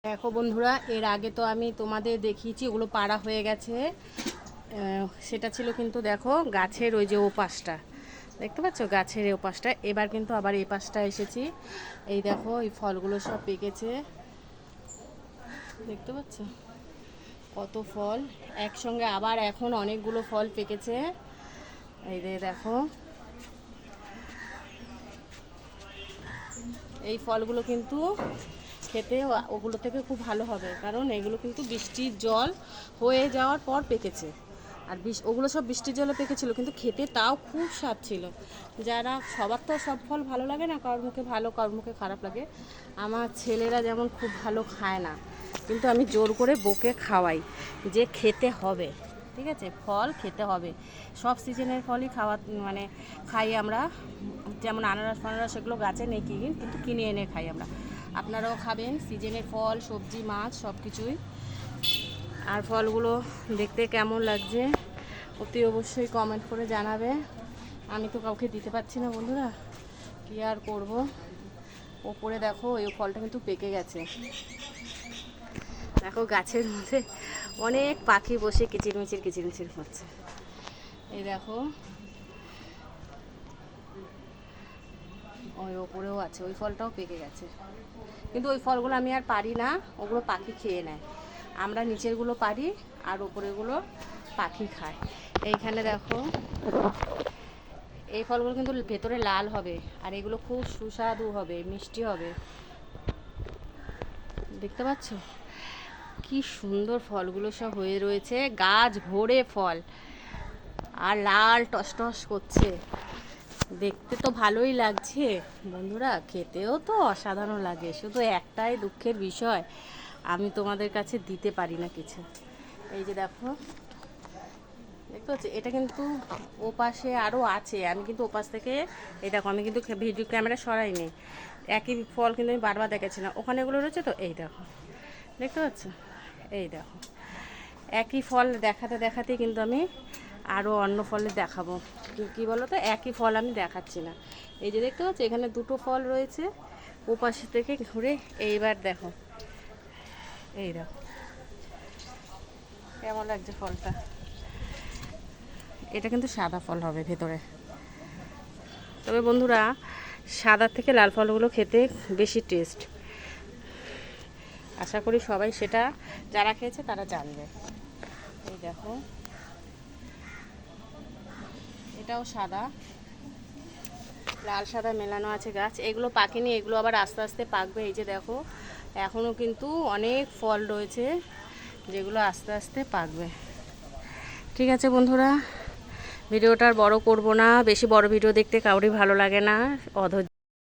দেখো বন্ধুরা, এর আগে তো আমি তোমাদের দেখিয়েছি ওগুলো পাড়া হয়ে গেছে। সেটা ছিল কিন্তু দেখো গাছের ওই যে ওপাশটা, দেখতে পাচ্ছ গাছের এই ওপাশটা। এবার কিন্তু আবার এই পাশটা এসেছি। এই দেখো এই ফলগুলো সব পেকেছে, দেখতে পাচ্ছ কত ফল একসঙ্গে। আবার এখন অনেকগুলো ফল পেকেছে, এই দেখো। এই ফলগুলো কিন্তু খেতে ওগুলো থেকে খুব ভালো হবে, কারণ এগুলো কিন্তু বৃষ্টির জল হয়ে যাওয়ার পর পেকেছে। আর ওগুলো সব বৃষ্টির জলে পেকেছিল, কিন্তু খেতে তাও খুব স্বাদ ছিল। যারা সবার তো সব ফল ভালো লাগে না, কারোর মুখে ভালো কারোর মুখে খারাপ লাগে। আমার ছেলেরা যেমন খুব ভালো খায় না, কিন্তু আমি জোর করে বকে খাওয়াই যে খেতে হবে, ঠিক আছে, ফল খেতে হবে। সব সিজনের ফলই মানে খাই আমরা। যেমন আনারস ফানারস সেগুলো গাছে নেই, কিন্তু কিনে এনে খাই আমরা। আপনারাও খাবেন সিজনের ফল, সবজি, মাছ সব কিছুই। আর ফলগুলো দেখতে কেমন লাগছে অতি অবশ্যই কমেন্ট করে জানাবে। আমি তো কাউকে দিতে পারছি না বন্ধুরা, কী আর করবো। ওপরে দেখো এই ফলটা কিন্তু পেকে গেছে। দেখো গাছের মধ্যে অনেক পাখি বসে কিচিরমিচির কিচিরমিচির করছে। এই দেখো ওই ওপরেও আছে, ওই ফলটাও পেকে গেছে। কিন্তু ওই ফলগুলো আমি আর পারি না, ওগুলো পাখি খেয়ে নেয়। আমরা নিচেরগুলো পারি আর ওপরেগুলো পাখি খায়। এইখানে দেখো এই ফলগুলো কিন্তু ভেতরে লাল হবে, আর এগুলো খুব সুস্বাদু হবে, মিষ্টি হবে। দেখতে পাচ্ছ কি সুন্দর ফলগুলো সব হয়ে রয়েছে, গাছ ভরে ফল, আর লাল টসটস করছে। দেখতে তো ভালোই লাগছে বন্ধুরা, খেতেও তো অসাধারণ লাগে। শুধু একটাই দুঃখের বিষয়, আমি তোমাদের কাছে দিতে পারি না কিছু। এই যে দেখো, দেখতে পাচ্ছি এটা কিন্তু ওপাশে আরও আছে। আমি কিন্তু ওপাশ থেকে এই দেখো, আমি কিন্তু ভিডিও ক্যামেরা সরাইনি। একই ফল কিন্তু আমি বারবার দেখাচ্ছি না, ওখানে এগুলো রয়েছে তো। এই দেখো, দেখতে পাচ্ছ, এই দেখো একই ফল দেখাতে দেখাতেই কিন্তু আমি আরও অন্য ফলে দেখাবো। কী বলো তো, একই ফল আমি দেখাচ্ছি না। এই যে দেখতে পাচ্ছ এখানে দুটো ফল রয়েছে, ওপাশে থেকে ঘুরে। এইবার দেখো, এই দেখো কেমন লাগছে ফলটা। এটা কিন্তু সাদা ফল হবে ভেতরে। তবে বন্ধুরা, সাদা থেকে লাল ফলগুলো খেতে বেশি টেস্ট। আশা করি সবাই সেটা যারা খেয়েছে তারা জানবে। এই দেখো এটাও সাদা, লাল সাদা মেলানো আছে গাছ। এগুলো পাকেনি, এগুলো আবার আস্তে আস্তে পাকবে। এই যে দেখো এখনও কিন্তু অনেক ফল রয়েছে, যেগুলো আস্তে আস্তে পাকবে। ঠিক আছে বন্ধুরা, ভিডিওটা আর বড় করব না। বেশি বড় ভিডিও দেখতে কাউরই ভালো লাগে না, অধৈর্য।